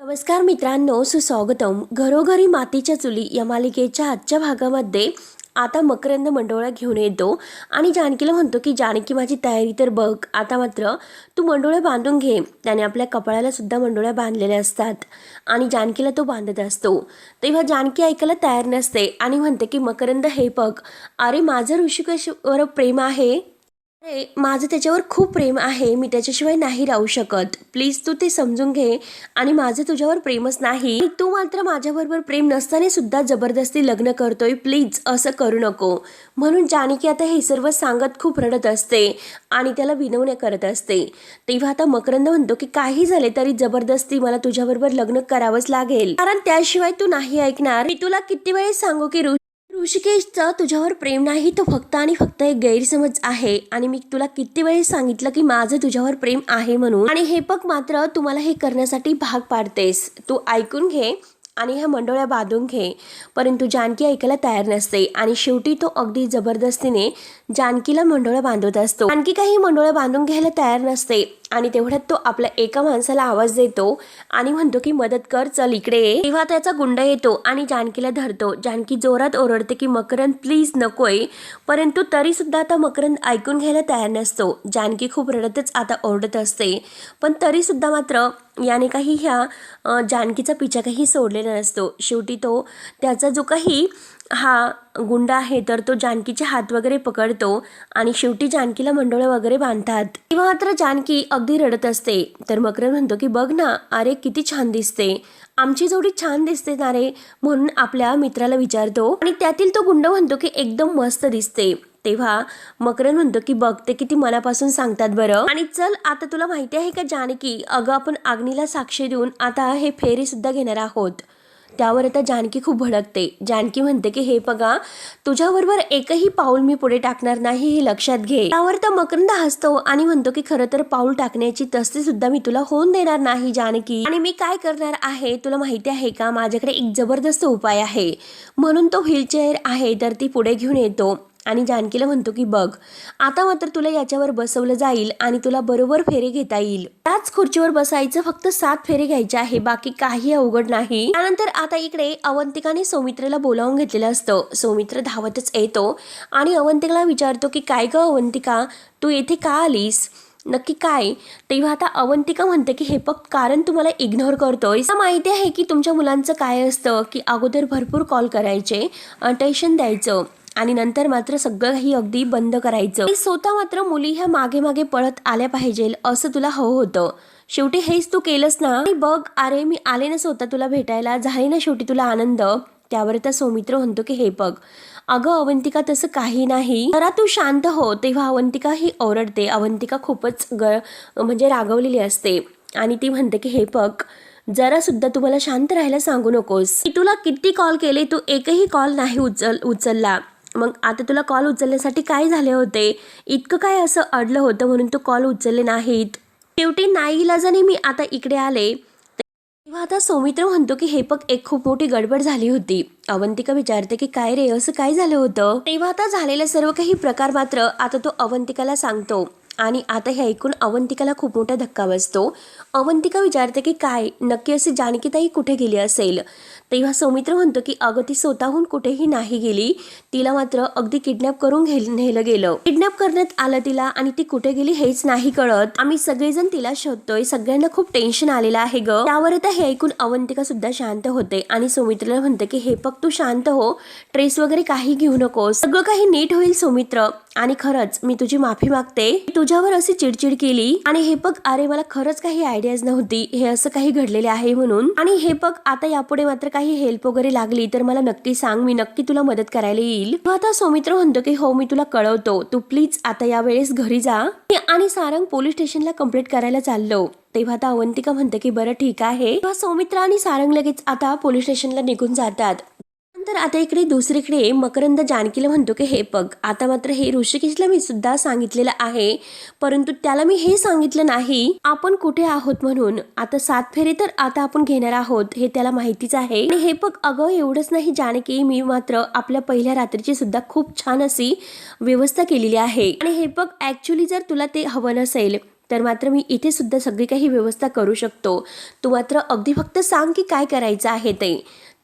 नमस्कार मित्रांनो, सुस्वागतम. घरोघरी मातीच्या चुली या मालिकेच्या आजच्या भागामध्ये आता मकरंद मंडोळा घेऊन येतो आणि जानकीला म्हणतो की जानकी माझी तयारी तर बघ, आता मात्र तू मंडोळ्या बांधून घे. त्याने आपल्या कपाळाला सुद्धा मंडोळ्या बांधलेल्या असतात आणि जानकीला तो बांधत असतो. तेव्हा जानकी ऐकायला तयार नसते आणि म्हणते की मकरंद हे बघ, अरे माझं ऋषिकेशवर प्रेम आहे, अरे माझं त्याच्यावर खूप प्रेम आहे, मी त्याच्याशिवाय नाही राहू शकत. प्लीज तू ते समजून घे आणि माझं तुझ्यावर प्रेमच नाही, तू मात्र माझ्याबरोबर प्रेम नसताना सुद्धा जबरदस्ती लग्न करतोय, प्लीज असं करू नको. म्हणून जानकी आता हे सर्व सांगत खूप रडत असते आणि त्याला विनवण्या करत असते. तेव्हा आता मकरंद म्हणतो की काही झाले तरी जबरदस्ती मला तुझ्याबरोबर लग्न करावंच लागेल, कारण त्याशिवाय तू नाही ऐकणार. मी तुला किती वेळेस सांगू की ऋषिकेशचं तुझ्यावर प्रेम नाही, तो फक्त आणि फक्त एक गैरसमज आहे आणि मी तुला किती वेळेस सांगितलं की माझं तुझ्यावर प्रेम आहे म्हणून, आणि हे बघ मात्र तुम्हाला हे करण्यासाठी भाग पाडतेस. तू ऐकून घे आणि ह्या मंडोळ्या बांधून घे. परंतु जानकी ऐकायला तयार नसते आणि शेवटी तो अगदी जबरदस्तीने जानकीला मंडोळ्या बांधत असतो. जानकी काही मंडोळ्या बांधून घ्यायला तयार नसते आणि तेवढ्यात तो आपल्या एका माणसाला आवाज देतो आणि म्हणतो की मदत कर, चल इकडे ये. तेव्हा त्याचा गुंड येतो आणि जानकीला धरतो. जानकी जोरात ओरडते की मकरंद प्लीज नकोय, परंतु तरी सुद्धा आता मकरंद ऐकून घ्यायला तयार नसतो. जानकी खूप रडतच आता ओरडत असते, पण तरी सुद्धा मात्र याने काही ह्या जानकीचा पिछा काही सोडलेला नसतो. शेवटी तो त्याचा जो काही हा गुंड आहे तर तो जानकीचे हात वगैरे पकडतो आणि शेवटी जानकीला मंडोळे वगैरे बांधतात. तेव्हा मात्र जानकी अगदी रडत असते. तर मकरंद म्हणतो की बघ ना, अरे किती छान दिसते, आमची जोडी छान दिसते ना रे, म्हणून आपल्या मित्राला विचारतो आणि त्यातील तो गुंड म्हणतो की एकदम मस्त दिसते. तेव्हा मकरंद म्हणतो की बघ ते किती मनापासून सांगतात बरं, आणि चल आता तुला माहिती आहे का जानकी, अगं आपण अग्नीला साक्षी देऊन आता हे फेरी सुद्धा घेणार आहोत. त्यावर आता जानकी खूप भडकते. जानकी म्हणते की हे बघा, तुझ्याबरोबर एकही पाऊल मी पुढे टाकणार नाही, हे लक्षात घे. त्यावर तर मकरंद हसतो आणि म्हणतो की खरं तर पाऊल टाकण्याची तस्ती सुद्धा मी तुला होऊन देणार नाही जानकी, आणि मी काय करणार आहे तुला माहिती आहे का, माझ्याकडे एक जबरदस्त उपाय आहे. म्हणून तो व्हीलचेअर आहे तर ती पुढे घेऊन येतो आणि जानकीला म्हणतो की बघ, आता मात्र तुला याच्यावर बसवलं जाईल आणि तुला बरोबर फेरे घेता येईल. त्याच खुर्चीवर बसायचं, फक्त 7 फेरे घ्यायचे आहे, बाकी काही अवघड नाही. त्यानंतर आता इकडे अवंतिकाने सौमित्रेला बोलावून घेतलेलं असतं. सौमित्र धावतच येतो आणि अवंतिकाला विचारतो की काय ग अवंतिका, तू येथे का आलीस, नक्की काय. तेव्हा आता अवंतिका म्हणते की हे फक्त कारण तुम्हाला इग्नोर करतोय. माहिती आहे की तुमच्या मुलांचं काय असतं की अगोदर भरपूर कॉल करायचे, टेन्शन द्यायचं आणि नंतर मात्र सगळं काही अगदी बंद करायचं. स्वतः मात्र मुली ह्या मागे मागे पळत आल्या पाहिजे असं तुला हवं होतं. शेवटी हेच तू केलंस ना. बघ अरे मी आले ना स्वतः तुला भेटायला, झाले ना शेवटी तुला आनंद. त्यावर त्या सौमित्र म्हणतो की हे बघ अगं अवंतिका, तसं काही नाही, जरा तू शांत हो. तेव्हा अवंतिका ही ओरडते. अवंतिका खूपच म्हणजे रागवलेली असते आणि ती म्हणते की हे बघ, जरा सुद्धा तुम्हाला शांत राहायला सांगू नकोस. मी तुला किती कॉल केले, तू एकही कॉल नाही उचलला. मग आता तुला कॉल उचलण्यासाठी काय झाले होते, इतकं काय असं अडलं होतं म्हणून तू कॉल उचलले नाहीत. शेवटी नाईलाजाने मी आता इकडे आले. तेव्हा आता सौमित्र म्हणतो की हे बघ, एक खूप मोठी गडबड झाली होती. अवंतिका विचारते की काय रे, असं काय झालं होतं. तेव्हा आता झालेले सर्व काही प्रकार मात्र आता तो अवंतिकाला सांगतो आणि आता हे ऐकून अवंतिकाला खूप मोठा धक्का बसतो. अवंतिका विचारते की काय नक्की असे जानकीताई कुठे गेली असेल. तेव्हा सौमित्र म्हणतो की अगं ती स्वतःहून कुठेही नाही गेली, तिला मात्र अगदी किडनॅप करून नेलं गेलं. किडनॅप करण्यात आलं तिला आणि ती कुठे गेली हेच नाही कळत. आम्ही सगळेजण तिला शोधतोय, सगळ्यांना खूप टेन्शन आलेलं आहे ग. त्यावर आता हे ऐकून अवंतिका सुद्धा शांत होते आणि सौमित्रला म्हणते की हे फक्त तू शांत हो, ट्रेस वगैरे काही घेऊ नकोस, सगळं काही नीट होईल सौमित्र. आणि खरंच मी तुझी माफी मागते, तुझ्यावर अशी चिडचिड केली आणि हे बघ अरे मला खरंच काही आयडियाज नव्हती हे असं काही घडलेले आहे म्हणून. आणि हे बघ आता यापुढे मात्र काही हेल्प वगैरे लागली तर मला नक्की सांग, मी नक्की तुला मदत करायला येईल. आता सौमित्र म्हणतो की हो मी तुला कळवतो, तू प्लीज आता यावेळेस घरी जा. आणि सारंग पोलीस स्टेशनला कंप्लेंट करायला चाललो. तेव्हा आता अवंतिका म्हणते की बरं ठीक आहे. तेव्हा सौमित्र आणि सारंग लगेच आता पोलीस स्टेशनला निघून जातात. तर आता इकडे दुसरीकडे मकरंद जानकीला म्हणतो की हे बघ, आता मात्र हे ऋषिकेशला मी सुद्धा सांगितलेलं आहे, परंतु त्याला मी हे सांगितलं नाही आपण कुठे आहोत म्हणून. आता 7 फेरे तर आता आपण घेणार आहोत हे त्याला माहितीच आहे. आणि हे बघ अगं एवढंच नाही जानकी, मी मात्र आपल्या पहिल्या रात्रीची सुद्धा खूप छान अशी व्यवस्था केलेली आहे. आणि हे बघ ऍक्च्युली जर तुला ते हवं नसेल तर मात्र मी इथे सुद्धा सगळी काही व्यवस्था करू शकतो. तू मात्र अगदी फक्त सांग की काय करायचं आहे ते.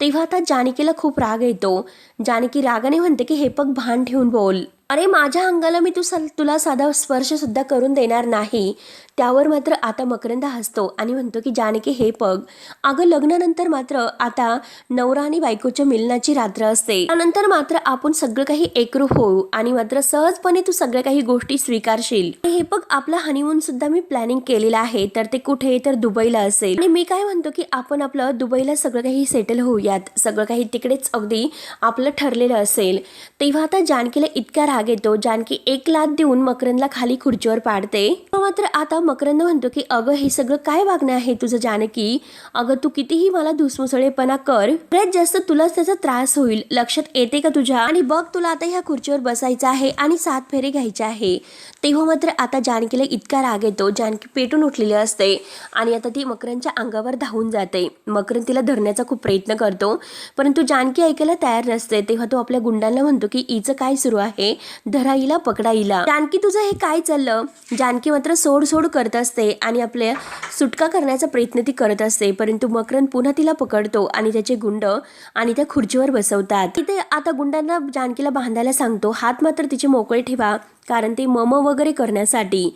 तेव्हा आता जानकीला खूप राग येतो. जानकी रागाने म्हणते की हे पग भान ठेवून बोल. अरे माझ्या अंगाला मी तुला साधा स्पर्श सुद्धा करून देणार नाही. त्यावर मात्र आता मकरंद हसतो आणि म्हणतो की जानकी हे पग, अगं लग्नानंतर मात्र आता नवरा आणि बायकोच्या मिलनाची रात्र असते. त्यानंतर मात्र आपण सगळं काही एकरूप होऊ आणि मात्र सहजपणे तू सगळ्या काही गोष्टी स्वीकारशील. हे पग आपला हनीमून सुद्धा मी प्लॅनिंग केलेलं आहे. तर ते कुठे, तर दुबईला असेल. आणि मी काय म्हणतो की आपण आपलं दुबईला सगळं काही सेटल होऊयात. सगळं काही तिकडेच अगदी आपलं ठरलेलं असेल. तेव्हा आता जानकीला इतका राग येतो. जानकी एक लाथ देऊन मकरंदला खाली खुर्चीवर पाडते. मात्र आता मकरंद म्हणतो की अगं हे सगळं काय वागणं आहे तुझं जानकी. अगं तू कितीही मला धुसमुसळेपणा कर, बरेच जास्त तुलाच त्याचा त्रास होईल. लक्षात येते का तुझ्या. आणि बघ तुला आता ह्या खुर्चीवर बसायचं आहे आणि 7 फेरे घ्यायचे आहे. तेव्हा मात्र आता जानकीला इतका राग येतो. जानकी पेटून उठलेली असते आणि आता ती मकरंदच्या अंगावर धावून जाते. मकरंद तिला धरण्याचा खूप प्रयत्न करतो परंतु जानकी ऐकायला तयार नसते. तेव्हा तो आपल्या गुंडांना म्हणतो की हिचं काय सुरू आहे, धरा हिला, पकडा हिला. जानकी तुझं हे काय चाललं. जानकी मात्र सोड करत असते आणि आपल्या सुटका करण्याचा प्रयत्न ती करत असते. परंतु मकरंद पुन्हा तिला पकडतो आणि त्याचे गुंड आणि त्या खुर्चीवर बसवतात. तिथे आता गुंडांना जानकीला बांधायला सांगतो. हात मात्र तिचे मोकळे ठेवा कारण ते मम वगैरे करण्यासाठी.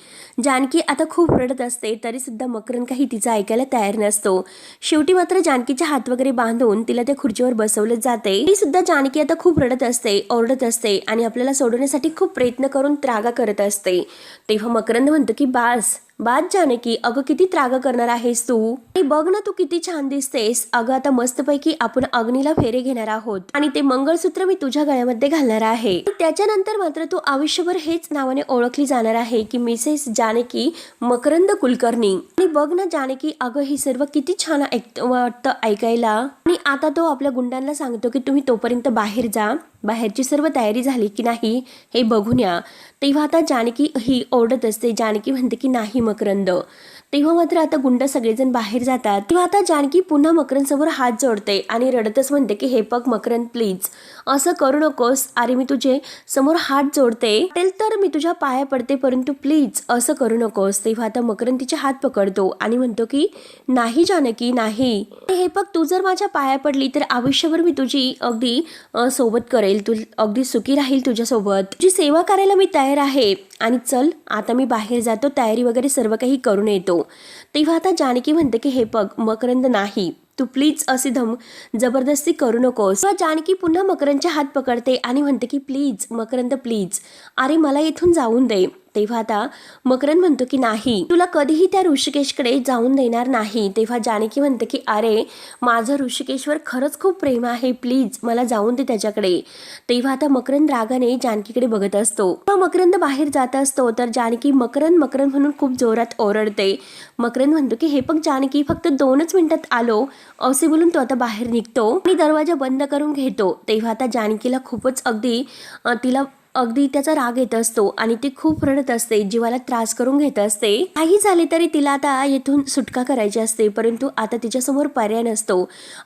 जानकी आता खूप रडत असते तरी सुद्धा मकरंद काही तिचं ऐकायला तयार नसतो. शेवटी मात्र जानकीचे हात वगैरे बांधून तिला त्या खुर्चीवर बसवलं जाते. ती सुद्धा जानकी आता खूप रडत असते, ओरडत असते आणि आपल्याला सोडवण्यासाठी खूप प्रयत्न करून त्रागा करत असते. तेव्हा मकरंद म्हणतो की बास जानकी, अगं किती त्रागा करणार आहेस तू. बघ ना तू किती छान दिसतेस. अगं आता मस्तपैकी आपण अग्नीला फेरे घेणार आहोत आणि ते मंगळसूत्र मी तुझ्या गळ्यामध्ये घालणार आहे. त्याच्यानंतर मात्र तू आयुष्यभर हेच नावाने ओळखली जाणार आहे की मिसेस जानकी मकरंद कुलकर्णी. आणि बघ ना जानकी, अगं ही सर्व किती छान वाटतं ऐकायला. आणि आता तो आपल्या गुंडांना सांगतो की तुम्ही तोपर्यंत बाहेर जा, बाहेरची सर्व तयारी झाली की नाही हे बघून या. तेव्हा आता जानकी ही ओरडत असते. जानकी म्हणते की नाही मकरंद. तेव्हा मात्र आता गुंड सगळेजण बाहेर जातात. तेव्हा आता जानकी पुन्हा मकरंद समोर हात जोडते आणि रडतच म्हणते की हे बघ मकरंद प्लीज असं करू नकोस. अरे मी तुझे समोर हात जोडते तर मी तुझ्या पाया पडते परंतु प्लीज असं करू नकोस. तेव्हा आता मकरंद तिचे हात पकडतो आणि म्हणतो की नाही जानकी नाही. हे बघ तू जर माझ्या पाया पडली तर आयुष्यभर मी तुझी अगदी सोबत करेल. तू अगदी सुखी राहील तुझ्यासोबत. तुझी सेवा करायला मी तयार आहे. आणि चल आता मी बाहेर जातो, तयारी वगैरे सर्व काही करून येतो. तेव्हा आता जानकी म्हणते की हे बघ मकरंद नाही, तू प्लीज अशी जबरदस्ती करू नकोस. जानकी पुन्हा मकरंदचे हात पकडते आणि म्हणते की प्लीज मकरंद प्लीज, अरे मला इथून जाऊन दे. तेव्हा आता मकरंद म्हणतो की नाही, तुला कधीही त्या ऋषिकेशकडे जाऊन देणार नाही. तेव्हा जानकी म्हणते की अरे माझं ऋषिकेशवर खरंच खूप प्रेम आहे, प्लीज मला जाऊन दे त्याच्याकडे. तेव्हा आता मकरंद रागाने जानकीकडे बघत असतो. मकरंद बाहेर जात असतो तर जानकी मकरंद म्हणून खूप जोरात ओरडते. मकरंद म्हणतो की हे बघ जानकी, फक्त 2च मिनिटात आलो असे बोलून तो आता बाहेर निघतो आणि दरवाजा बंद करून घेतो. तेव्हा आता जानकीला खूपच अगदी त्याचा राग येत असतो आणि ती खूप रडत असते, जीवाला त्रास करून घेत असते. काही झाले तरी तिला आता येथून सुटका करायची असते परंतु आता तिच्यासमोर पर्याय नसतो.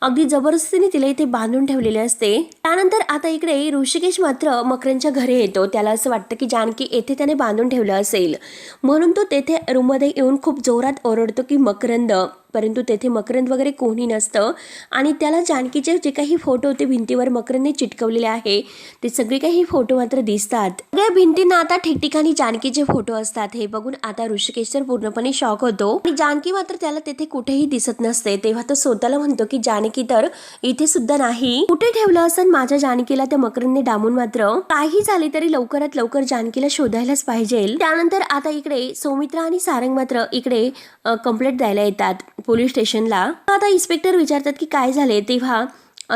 अगदी जबरदस्तीने तिला इथे बांधून ठेवलेले असते. त्यानंतर आता इकडे ऋषिकेश मात्र मकरंदच्या घरी येतो. त्याला असं वाटतं की जानकी येथे त्याने बांधून ठेवलं असेल म्हणून तो तेथे रूममध्ये येऊन खूप जोरात ओरडतो की मकरंद. परंतु तेथे मकरंद वगैरे कोणी नसतं आणि त्याला जानकीचे जे काही फोटो ते भिंतीवर मकरंदने चिटकवलेले आहे ते सगळे काही फोटो मात्र दिसतात. सगळ्या भिंतींना आता ठिकठिकाणी जानकीचे फोटो असतात. हे बघून आता ऋषिकेश तर पूर्णपणे शॉक होतो आणि जानकी मात्र त्याला तेथे कुठेही दिसत नसते. तेव्हा तो स्वतःला म्हणतो की जानकी तर इथे सुद्धा नाही, कुठे ठेवलं असं माझ्या जानकीला. त्या मकरंदने डांबून मात्र काही झाले तरी लवकरात लवकर जानकीला शोधायलाच पाहिजे. त्यानंतर आता इकडे सौमित्रा आणि सारंग मात्र इकडे कंप्लेंट द्यायला येतात पोलीस स्टेशनला. आता इन्स्पेक्टर विचारतात की काय झाले. तेव्हा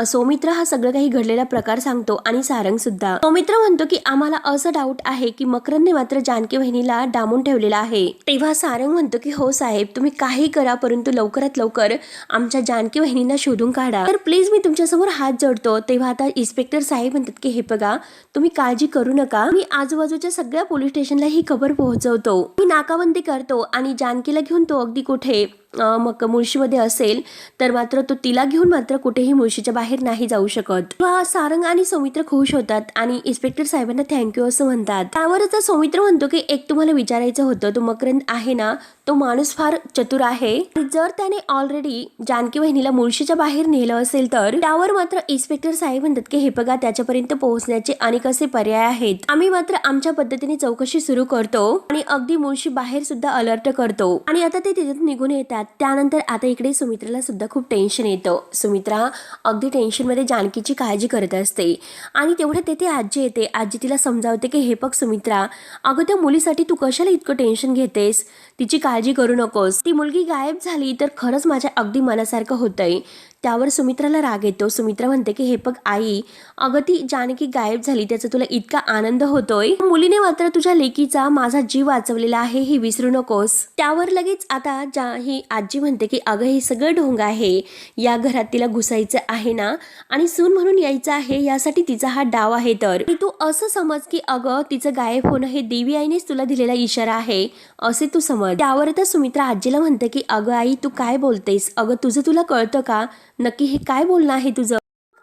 सौमित्र हा सगळं काही घडलेला प्रकार सांगतो आणि सारंग सुद्धा. सौमित्र म्हणतो की आम्हाला असं डाऊट आहे की मकरंदने मात्र जानकी बहिणीला डांबून ठेवलेला आहे. तेव्हा सारंग म्हणतो की हो साहेब, तुम्ही काही करा परंतु लवकरात लवकर आमच्या जानकी बहिणींना शोधून काढा, तर प्लीज मी तुमच्यासमोर हात जोडतो. तेव्हा आता इन्स्पेक्टर साहेब म्हणतात की हे बघा तुम्ही काळजी करू नका, मी आजूबाजूच्या सगळ्या पोलीस स्टेशनला ही खबर पोहोचवतो, मी नाकाबंदी करतो आणि जानकीला घेऊन तो अगदी कुठे मग मुळशीमध्ये असेल तर मात्र तो तिला घेऊन मात्र कुठेही मुळशीच्या बाहेर नाही जाऊ शकत. सारंग आणि सौमित्र खुश होतात आणि इन्स्पेक्टर साहेबांना थँक्यू असं म्हणतात. त्यावरच सौमित्र म्हणतो की एक तुम्हाला विचारायचं होतं, तो मकरंद आहे ना, तो माणूस फार चतुर आहे. जर त्याने ऑलरेडी जानकी वहिनीला मुळशीच्या बाहेर नेलं असेल तर त्यावर मात्र इन्स्पेक्टर साहेब म्हणतात की हे बघा, त्याच्यापर्यंत पोहोचण्याचे अनेक असे पर्याय आहेत. आम्ही मात्र आमच्या पद्धतीने चौकशी सुरू करतो आणि अगदी मुळशी बाहेर सुद्धा अलर्ट करतो. आणि आता ते तिथून निघून येतात. त्यानंतर आता इकडे सुमित्राला सुद्धा खूप टेन्शन येतं. सुमित्रा अगदी टेन्शन मध्ये जानकीची काळजी करत असते आणि तेवढ्या तेथे आजी येते. आजी तिला समजावते की हे बघ सुमित्रा, अगं त्या मुलीसाठी तू कशाला इतकं टेन्शन घेतेस, तिची काळजी करू नकोस. ती मुलगी गायब झाली तर खरंच माझ्या अगदी मनासारखं होतंय. त्यावर सुमित्राला राग येतो. सुमित्रा म्हणते की हे बघ आई, अगं ती जानकी गायब झाली त्याचा तुला इतका आनंद होतोय, मुलीने मात्र तुझ्या लेकीचा माझा जीव वाचवलेला आहे हे विसरू नकोस. त्यावर लगेच आता ही आजी म्हणते की अगं हे सगळं ढोंग आहे, या घरात तिला घुसायचं आहे ना आणि सून म्हणून यायचं आहे, यासाठी तिचा हा डाव आहे. तर तू असं समज की अगं तिचं गायब होणं हे देवी आईनेच तुला दिलेला इशारा आहे असे तू समज. त्यावर तर सुमित्रा आजीला म्हणते की अगं आई तू काय बोलतेस, अगं तुझं तुला कळतं का, नक्की हे काय बोलणं आहे तुझं.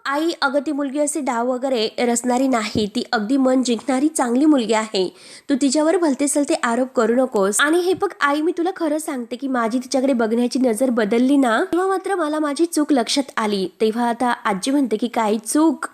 आई अगं ती मुलगी असे डाव वगैरे रचणारी नाही, ती अगदी मन जिंकणारी चांगली मुलगी आहे, तू तिच्यावर भलते सलते आरोप करू नकोस. आणि हे बघ आई, मी तुला खरं सांगते की माझी तिच्याकडे बघण्याची नजर बदलली ना, तेव्हा मात्र मला माझी चूक लक्षात आली. तेव्हा आता आजी म्हणते की काय चूक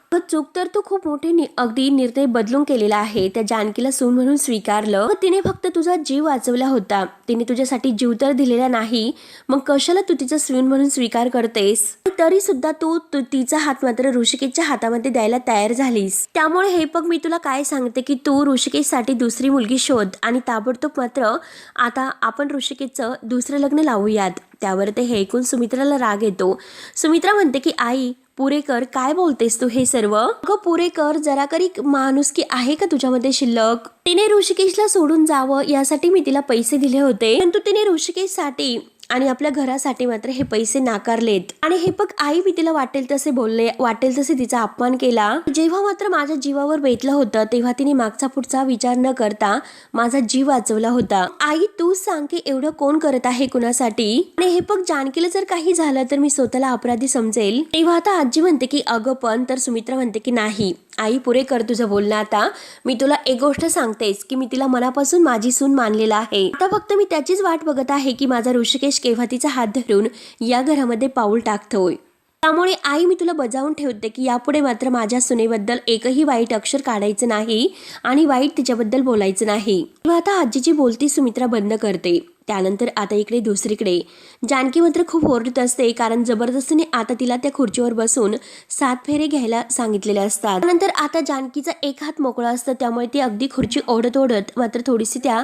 तर तू खूप मोठे अगदी निर्णय बदलून केलेला आहे. त्या जानकीला सून म्हणून स्वीकारलं, तिने फक्त तुझा जीव वाचवला होता, तिने तुझ्यासाठी जीव तर दिलेला नाही, मग कशाला तू तिचा सून म्हणून स्वीकार करतेस. तरी सुद्धा तू तिचा हात मात्र ऋषिकेशच्या हातामध्ये द्यायला तयार झालीस. त्यामुळे हे बघ, मी तुला काय सांगते की तू ऋषिकेशसाठी दुसरी मुलगी शोध आणि ताबडतोब मात्र आता आपण ऋषिकेशचं दुसरं लग्न लावूयात. त्यावर ते हे ऐकून सुमित्राला राग येतो. सुमित्रा म्हणते की आई पुरेकर, काय बोलतेस तू हे सर्व. अगं पुरेकर, जरा करी माणुसकी आहे का तुझ्यामध्ये शिल्लक. तिने ऋषिकेशला सोडून जावं यासाठी मी तिला पैसे दिले होते, परंतु तिने ऋषिकेशसाठी आणि आपल्या घरासाठी मात्र हे पैसे नाकारलेत. आणि हे बघ आई, मी तिला वाटेल तसे बोलले, वाटेल तसे तिचा अपमान केला. जेव्हा मात्र माझ्या जीवावर बेतलं होतं तेव्हा तिने मागचा पुढचा विचार न करता माझा जीव वाचवला होता. आई तू सांग की एवढं कोण करत आहे कुणासाठी. आणि हे बघ, जानकीला जर काही झालं तर मी स्वतःला अपराधी समजेल. तेव्हा आता आजी म्हणते की अगं पण, तर सुमित्रा म्हणते की नाही आई पुरे कर तुझं बोलणं. आता मी तुला एक गोष्ट सांगतेस की मी तिला मनापासून माझी सून मानलेला आहे. आता फक्त मी त्याचीच वाट बघत आहे की माझा ऋषिकेश केव्हा तिचा हात धरून या घरामध्ये पाऊल टाकतोय. त्यामुळे आई मी तुला बजावून ठेवते की यापुढे मात्र माझ्या सुनेबद्दल एकही वाईट अक्षर काढायचं नाही आणि वाईट तिच्याबद्दल बोलायचं नाही. आता आजीची बोलती सुमित्रा बंद करते. त्यानंतर आता इकडे दुसरीकडे जानकी मात्र खूप ओरडत असते, कारण जबरदस्तीने आता तिला त्या खुर्चीवर बसून 7 फेरे घ्यायला सांगितलेले असतात. त्यानंतर आता जानकीचा एक हात मोकळा असतो, त्यामुळे ती अगदी खुर्ची ओढत ओढत मात्र थोडीशी त्या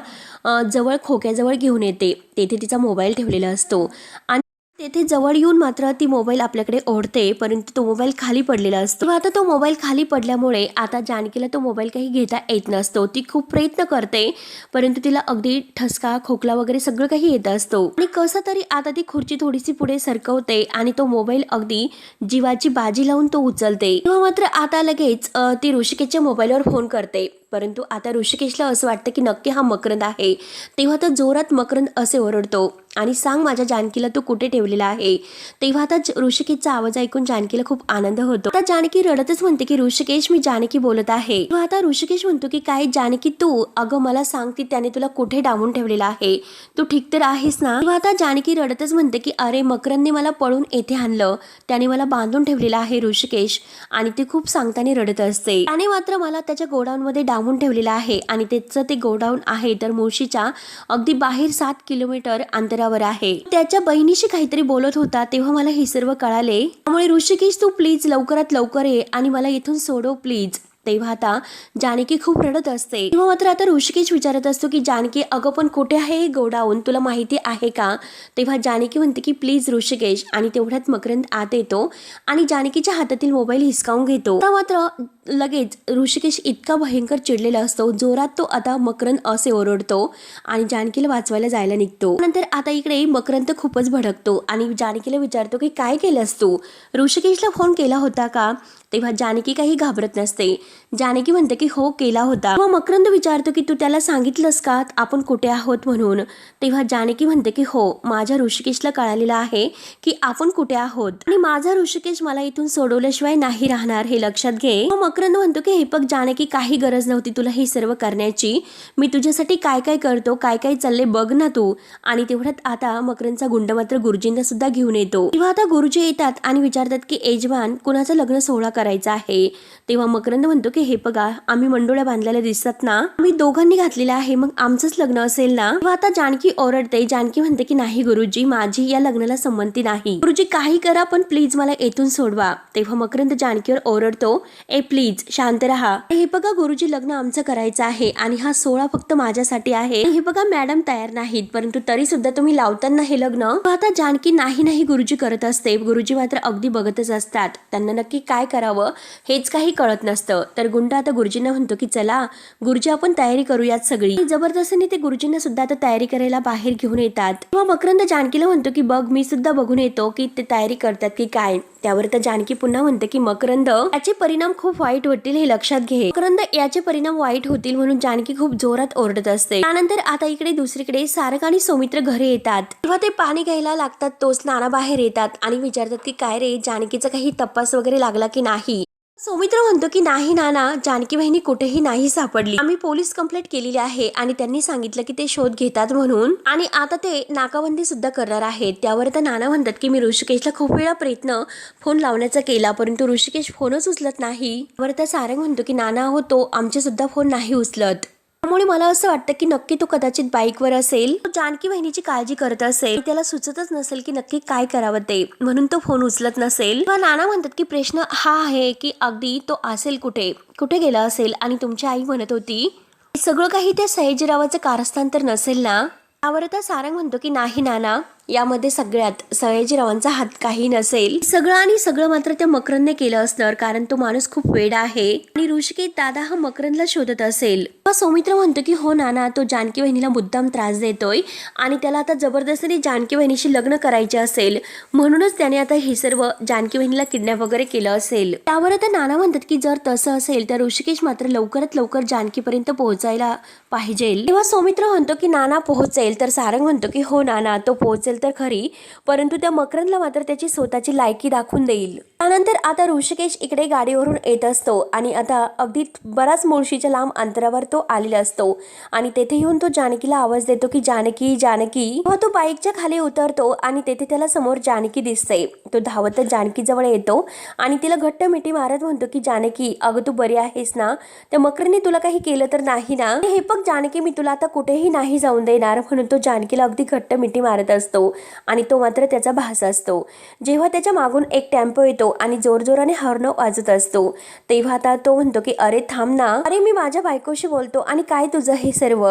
जवळ खोक्याजवळ घेऊन येते. तेथे तिचा मोबाईल ठेवलेला असतो आणि तेथे जवळ येऊन मात्र ती मोबाईल आपल्याकडे ओढते, परंतु तो मोबाईल खाली पडलेला असतो. आता तो मोबाईल खाली पडल्यामुळे आता जानकीला तो मोबाईल काही घेता येत नसतो. ती खूप प्रयत्न करते, परंतु तिला अगदी ठसका खोकला वगैरे सगळं काही येत असतो. आणि कसं तरी आता ती खुर्ची थोडीशी पुढे सरकवते आणि तो मोबाईल अगदी जीवाची बाजी लावून तो उचलते. तेव्हा मात्र आता लगेच ती ऋषिकेशच्या मोबाईलवर फोन करते, परंतु आता ऋषिकेशला असं वाटतं की नक्की हा मकरंद आहे. तेव्हा तर जोरात मकरंद असे ओरडतो आणि सांग माझ्या जानकीला तू कुठे ठेवलेला आहे. तेव्हा आता ऋषिकेशचा आवाज ऐकून जानकीला खूप आनंद होतो. आता जानकी रडतच म्हणते की ऋषिकेश मी जानकी बोलत आहे. तेव्हा आता ऋषिकेश म्हणतो की काय जानकी तू, अगं मला सांग की त्याने तुला कुठे डांबून ठेवलेला आहे, तू ठीक तर आहेस ना. तेव्हा आता जानकी रडतच म्हणते की अरे मकरंदने मला पळून येथे आणलं, त्याने मला बांधून ठेवलेला आहे ऋषिकेश. आणि ती खूप सांगताना रडत असते. त्याने मात्र मला त्याच्या गोडाऊन मध्ये डांबून ठेवलेला आहे आणि त्याचं ते गोडाऊन आहे तर मुळशीच्या अगदी बाहेर 7 किलोमीटर अंतरावर आहे. त्याच्या बहिणीशी काहीतरी बोलत होता तेव्हा मला हे सर्व कळाले. त्यामुळे ऋषिकेश तू प्लीज लवकरात लवकर ये आणि मला इथून सोडव प्लीज. तेव्हा आता जानकी खूप रडत असते. तेव्हा मात्र आता ऋषिकेश विचारत असतो की जानकी अगं पण कुठे आहे गोडाऊन, तुला माहिती आहे का. तेव्हा जानकी म्हणते की प्लीज ऋषिकेश. आणि तेवढ्यात मकरंद आत येतो आणि जानकीच्या हातातील मोबाईल हिसकावून घेतो. आता मात्र लगेच ऋषिकेश इतका भयंकर चिडलेला असतो, जोरात तो आता मकरंद असे ओरडतो आणि जानकीला वाचवायला जायला निघतो. नंतर आता इकडे मकरंद खूपच भडकतो आणि जानकीला विचारतो की काय केलंस तू, ऋषिकेशला फोन केला होता का. तेव्हा जानकी काही घाबरत नसते. जानकी म्हणते की हो केला होता. मग मकरंद विचारतो की तू त्याला सांगितलंस का आपण कुठे आहोत म्हणून. तेव्हा जानकी म्हणते की हो, माझ्या ऋषिकेशला कळालेलं आहे की आपण कुठे आहोत आणि माझा ऋषिकेश मला इथून सोडवल्याशिवाय नाही राहणार हे लक्षात घे. मग मकरंद म्हणतो की हे बघ जानकी, काही गरज नव्हती तुला हे सर्व करण्याची. मी तुझ्यासाठी काय काय करतो, काय काय चालले बघ ना तू. आणि तेवढ्यात आता मकरंदचा गुंड मात्र गुरुजींना सुद्धा घेऊन येतो. तेव्हा आता गुरुजी येतात आणि विचारतात की यजमान, कुणाचं लग्न सोहळा करायचा आहे. तेव्हा मकरंद म्हणतो की हे बघा, आम्ही मंडोळ्या बांधलेल्या दिसतात ना, आम्ही दोघांनी घातलेला आहे, मग आमचंच लग्न असेल ना. तेव्हा आता जानकी ओरडते. जानकी म्हणते की नाही गुरुजी, माझी या लग्नाला संमती नाही. गुरुजी काही करा पण प्लीज मला येथून सोडवा. तेव्हा मकरंद जानकीवर ओरडतो, ए प्लीज शांत राहा. हे बघा गुरुजी, लग्न आमचं करायचं आहे आणि हा सोहळा फक्त माझ्यासाठी आहे. हे बघा मॅडम तयार नाहीत, परंतु तरी सुद्धा तुम्ही लावताना हे लग्न. आता जानकी नाही नाही गुरुजी करत असते. गुरुजी मात्र अगदी बघतच असतात. त्यांना नक्की काय करावं हेच काही कळत नसतं. तर गुंड आता गुरुजींना म्हणतो की चला गुरुजी, आपण तयारी करूयात सगळी. जबरदस्तीने ते गुरुजींना सुद्धा आता तयारी करायला बाहेर घेऊन येतात. तेव्हा मकरंद जानकीला म्हणतो की बघ, मी सुद्धा बघून येतो की ते तयारी करतात की काय. त्यावर तर जानकी पुन्हा म्हणते की मकरंद, याचे परिणाम खूप वाईट होतील हे लक्षात घे. मकरंद, याचे परिणाम वाईट होतील म्हणून जानकी खूप जोरात ओरडत असते. त्यानंतर आता इकडे दुसरीकडे सारक आणि सौमित्र घरी येतात. तेव्हा ते पाणी घ्यायला लागतात. तोच नाना बाहेर येतात आणि विचारतात की काय रे, जानकीचा काही तपास वगैरे लागला की नाही. सौमित्र म्हणतो की नाही नाना, जानकी बहिणी कुठेही नाही सापडली. आम्ही पोलीस कंप्लेंट केलेली आहे आणि त्यांनी सांगितलं की ते शोध घेतात म्हणून, आणि आता ते नाकाबंदी सुद्धा करणार आहेत. त्यावर तर नाना म्हणतात की मी ऋषिकेशला खूप वेळा प्रयत्न फोन लावण्याचा केला, परंतु ऋषिकेश फोनच उचलत नाही. त्यावर तर सारंग म्हणतो की नाना हो, तो आमचे सुद्धा फोन नाही उचलत. त्यामुळे मला असं वाटतं की नक्की तो कदाचित बाईकवर असेल, तो जानकी बहिणीची काळजी करत असेल. त्याला सुचतच नसेल की नक्की काय करावं ते, म्हणून तो फोन उचलत नसेल. किंवा नाना म्हणतात की प्रश्न हा आहे की अगदी तो असेल कुठे, कुठे गेला असेल. आणि तुमची आई म्हणत होती सगळं काही त्या सयाजीरावाचं कारस्थान तर नसेल ना. त्यावर आता सारंग म्हणतो की नाही नाना, यामध्ये सगळ्यात सयाजीरावांचा हात काही नसेल. सगळं मात्र त्या मकरंदने केलं असणार, कारण तो माणूस खूप वेडा आहे आणि ऋषिकेश दादा हा मकरंदला शोधत असेल. सौमित्र म्हणतो की हो नाना, तो जानकी बहिणीला मुद्दाम त्रास देतोय आणि त्याला आता जबरदस्तीने जानकी बहिणीशी लग्न करायचे असेल, म्हणूनच त्याने आता हे सर्व जानकी बहिणीला किडनॅप वगैरे केलं असेल. त्यावर आता नाना म्हणतात की जर तसं असेल तर ऋषिकेश मात्र लवकरात लवकर जानकीपर्यंत पोहोचायला पाहिजे. तेव्हा सौमित्र म्हणतो की नाना पोहोचेल. तर सारंग म्हणतो की हो नाना, तो पोहोचेल तर खरी, परंतु त्या मकरंदला मात्र त्याची स्वतःची लायकी दाखवून देईल. त्यानंतर आता ऋषिकेश इकडे गाडीवरून येत असतो आणि आता अगदी बराच मुळशीच्या लांब अंतरावर तो आलेला असतो आणि तेथे येऊन तो जानकीला आवाज देतो की जानकी जानकी. तेव्हा तो बाईकच्या खाली उतरतो आणि तेथे त्याला समोर जानकी दिसते. तो धावतच जानकी जवळ येतो आणि तिला घट्ट मिठी मारत म्हणतो की जानकी, अगं तू बरी आहेस ना, त्या मकरने तुला काही केलं तर नाही ना. हे बघ जानकी, मी तुला आता कुठेही नाही जाऊन देणार, म्हणून तो जानकीला अगदी घट्ट मिठी मारत असतो आणि तो मात्र त्याचा भास असतो. जेव्हा त्याच्या मागून एक टेम्पो येतो आणि जोरजोराने हॉर्न वाजत असतो, तेव्हा आता तो म्हणतो की अरे थांब ना, अरे मी माझ्या बायकोशी बोलतो आणि काय तुझं हे सर्व.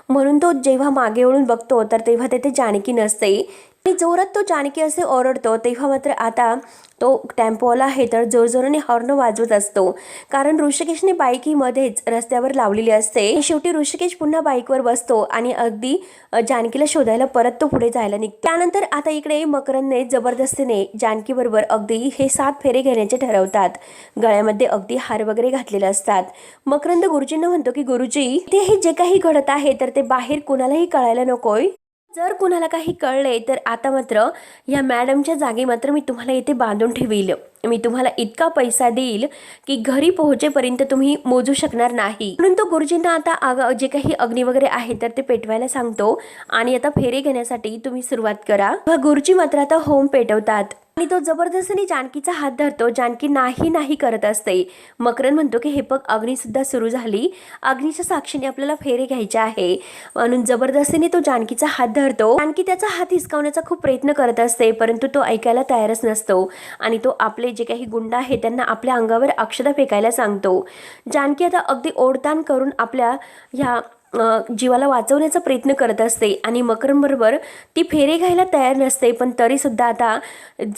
म्हणून तो जेव्हा मागे वळून बघतो तर तेव्हा तेथे जानकी नसते आणि जोरात तो जानकी असे ओरडतो. तेव्हा मात्र आता तो टेम्पोवाला आहे तर जोरजोराने हॉर्न वाजवत असतो, कारण ऋषिकेशने बाईक ही मध्येच रस्त्यावर लावलेली असते. शेवटी ऋषिकेश पुन्हा बाईकवर बसतो आणि अगदी जानकीला शोधायला परत तो पुढे जायला निघतो. त्यानंतर आता इकडे मकरंदने जबरदस्तीने जानकी बरोबर अगदी हे 7 फेरे घेण्याचे ठरवतात. गळ्यामध्ये अगदी हार वगैरे घातलेले असतात. मकरंद गुरुजींना म्हणतो की गुरुजी, ते हे जे काही घडत आहे तर ते बाहेर कुणालाही कळायला नकोय. जर कुणाला काही कळले तर आता मात्र या मॅडमच्या जागी मात्र मी तुम्हाला इथे बांधून ठेवील. मी तुम्हाला इतका पैसा देईल की घरी पोहोचेपर्यंत तुम्ही मोजू शकणार नाही. म्हणून तो गुरुजींना आता जे काही अग्नी वगैरे आहे तर ते पेटवायला सांगतो आणि आता फेरे घेण्यासाठी तुम्ही सुरुवात करा. गुरुजी मात्र आता होम पेटवतात आणि तो जबरदस्तीने जानकीचा हात धरतो. जानकी नाही नाही करत असते. मकरंद म्हणतो की हे बघ, अग्नी सुद्धा सुरू झाली, अग्नीच्या साक्षीने आपल्याला फेरे घ्यायचे आहे, म्हणून जबरदस्तीने तो जानकीचा हात धरतो. जानकी त्याचा हात हिसकावण्याचा खूप प्रयत्न करत असते, परंतु तो ऐकायला तयारच नसतो आणि तो आपले जे काही गुंड आहे त्यांना आपल्या अंगावर अक्षता फेकायला सांगतो. जानकी आता अगदी ओढताण करून आपल्या ह्या जीवाला वाचवण्याचा प्रयत्न करत असते आणि मकरंदबरोबर ती फेरे घ्यायला तयार नसते, पण तरीसुद्धा आता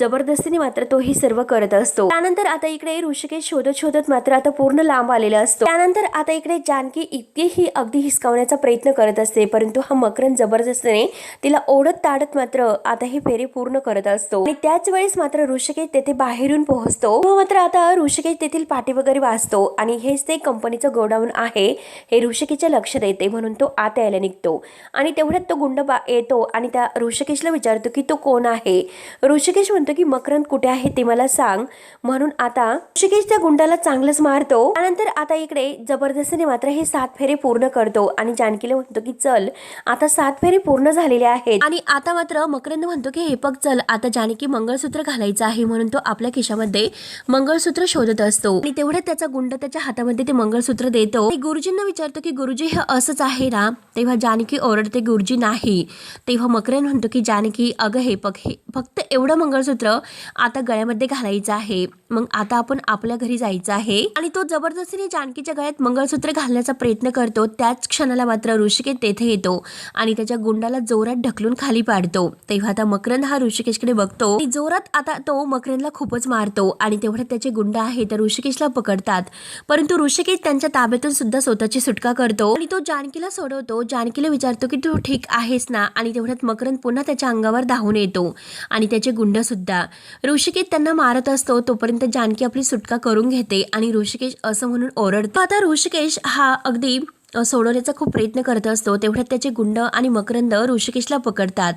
जबरदस्तीने मात्र तो ही सर्व करत असतो. त्यानंतर आता इकडे ऋषिकेश शोधत शोधत मात्र आता पूर्ण लांब आलेला असतो. त्यानंतर आता इकडे जानकी इतकीही अगदी हिसकावण्याचा प्रयत्न करत असते, परंतु हा मकरंद जबरदस्तीने तिला ओढत ताडत मात्र आता ही फेरी पूर्ण करत असतो. आणि त्याच वेळेस मात्र ऋषिकेश तेथे बाहेरून पोहोचतो. मात्र आता ऋषिकेश तेथील पाठी वगैरे वाचतो आणि हेच ते कंपनीचं गोडाऊन आहे हे ऋषिकेशच्या लक्षात येते, म्हणून तो आत यायला निघतो. आणि तेवढ्यात तो गुंड येतो आणि त्या ऋषिकेशला विचारतो की तो कोण आहे. ऋषिकेश म्हणतो की मकरंद कुठे आहे ते मला सांग, म्हणून आता ऋषिकेश त्या गुंडाला चांगलंच मारतो. त्यानंतर आता इकडे जबरदस्तीने मात्र हे 7 फेरे पूर्ण करतो आणि जानकीला म्हणतो की चल आता 7 फेरे पूर्ण झालेले आहेत. आणि आता मात्र मकरंद म्हणतो की हे बघ चल आता जानकी मंगळसूत्र घालायचं आहे, म्हणून तो आपल्या खिशामध्ये मंगळसूत्र शोधत असतो. आणि तेवढ्यात त्याचा गुंड त्याच्या हातामध्ये ते मंगळसूत्र देतो. गुरुजींना विचारतो की गुरुजी हे असंच आहे ना. तेव्हा जानकी ओरडते गुरुजी नाही. तेव्हा मकरंद म्हणतो की जानकी अगं हे बघ हे फक्त एवढं मंगळसूत्र आता गळ्यामध्ये घालायचं आहे, मग आता आपण आपल्या घरी जायचं आहे. आणि तो जबरदस्तीने जानकीच्या गळ्यात मंगळसूत्र घालण्याचा प्रयत्न करतो. त्याच क्षणाला मात्र ऋषिकेश तेथे येतो आणि त्याच्या गुंडाला जोरात ढकलून खाली पाडतो. तेव्हा आता मकरंद हा ऋषिकेशकडे बघतो आणि जोरात आता तो मकरंदला खूपच मारतो. आणि तेवढ्यात त्याचे गुंड आहे तर ऋषिकेशला पकडतात, परंतु ऋषिकेश त्यांच्या ताब्यातून सुद्धा स्वतःची सुटका करतो आणि तो जानकीला सोडवतो. जानकीला विचारतो की तू ठीक आहेस ना. आणि तेवढ्यात मकरंद पुन्हा त्याच्या अंगावर धावून येतो आणि त्याचे गुंड सुद्धा. ऋषिकेश त्यांना मारत असतो तोपर्यंत जानकी आपली सुटका करून घेते आणि ऋषिकेश असं म्हणून ओरडतो. आता ऋषिकेश हा अगदी सोडवण्याचा खूप प्रयत्न करत असतो. तेवढ्यात त्याचे गुंड आणि मकरंद ऋषिकेशला पकडतात.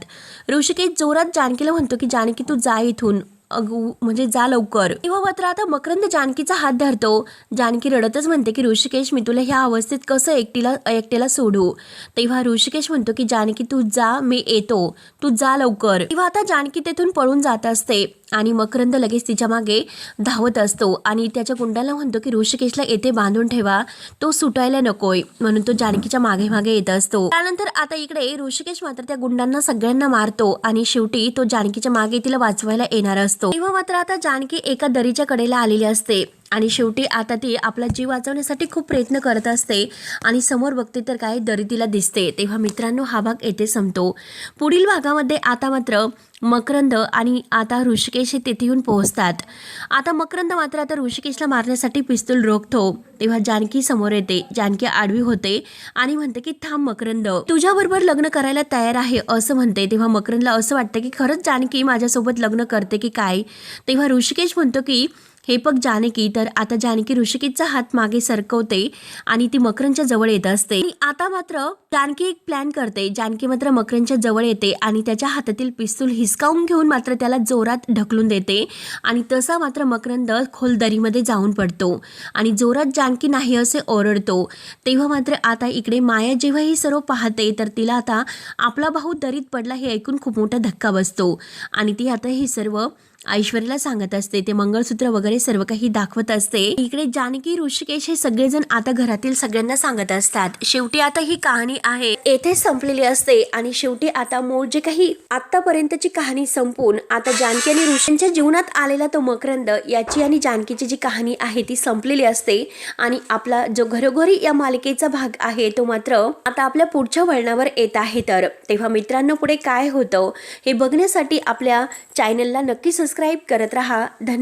ऋषिकेश जोरात जानकीला म्हणतो की जानकी तू जा इथून, म्हणजे जा लवकर. तेव्हा मात्र आता मकरंद जानकीचा हात धरतो. जानकी रडतच म्हणते की ऋषिकेश मी तुला ह्या अवस्थेत कसं एकट्याला सोडू. तेव्हा ऋषिकेश म्हणतो की जानकी तू जा, मी येतो, तू जा लवकर. तेव्हा आता जानकी तेथून पळून जात असते आणि मकरंद लगेच तिच्या मागे धावत असतो आणि त्याच्या गुंडाला म्हणतो की ऋषिकेशला येथे बांधून ठेवा, तो सुटायला नकोय, म्हणून तो जानकीच्या मागे मागे येत असतो. त्यानंतर आता इकडे ऋषिकेश मात्र त्या गुंडांना सगळ्यांना मारतो आणि शेवटी तो जानकीच्या मागे तिला वाचवायला येणार असतो. तेव्हा मात्र आता जानकी एका दरीच्या कडेला आलेली असते आणि शेवटी आता ती आपला जीव वाचवण्यासाठी खूप प्रयत्न करत असते आणि समोर बघते तर काय दरी तिला दिसते. तेव्हा मित्रांनो हा भाग येथे संपतो. पुढील भागामध्ये आता मात्र मकरंद आणि आता ऋषिकेश तेथे येऊन पोहोचतात. आता मकरंद मात्र आता ऋषिकेशला मारण्यासाठी पिस्तूल रोखतो. तेव्हा जानकी समोर येते. जानकी आडवी होते आणि म्हणते की थांब मकरंद, तुझ्याबरोबर लग्न करायला तयार आहे असं म्हणते. तेव्हा मकरंदला असं वाटतं की खरंच जानकी माझ्यासोबत लग्न करते की काय. तेव्हा ऋषिकेश म्हणतो की हे बघ जानकी. तर आता जानकी ऋषिकेशचा हात मागे सरकवते आणि ती मकरंदच्या जवळ येत असते. आणि आता मात्र जानकी एक प्लॅन करते. जानकी मात्र मकरंदच्या जवळ येते आणि त्याच्या हातातील पिस्तूल हिसकावून घेऊन मात्र त्याला जोरात ढकलून देते आणि तसा मात्र मकरंद खोल दरीमध्ये जाऊन पडतो आणि जोरात जानकी नाही असे ओरडतो. तेव्हा मात्र आता इकडे माया जेव्हा ही सर्व पाहते तर तिला आता आपला भाऊ दरीत पडला हे ऐकून खूप मोठा धक्का बसतो आणि ती आता ही सर्व ऐश्वर्याला सांगत असते. ते मंगळसूत्र वगैरे सर्व काही दाखवत असते. इकडे जानकी ऋषिकेश हे सगळेजण आता घरातील सगळ्यांना सांगत असतात. शेवटी आता ही कहाणी आहे येथे संपलेली असते आणि शेवटी आता मूळ जे काही आतापर्यंतची कहाणी संपून आता जानकी आणि ऋषींच्या जीवनात आलेला तो मकरंद याची आणि जानकीची जी कहाणी आहे ती संपलेली असते. आणि आपला जो घरोघरी या मालिकेचा भाग आहे तो मात्र आता आपल्या पुढच्या वळणावर येत आहे. तर तेव्हा मित्रांनो पुढे काय होतं हे बघण्यासाठी आपल्या चॅनलला नक्की सबस्क्राईब करत राहा. धन्यवाद.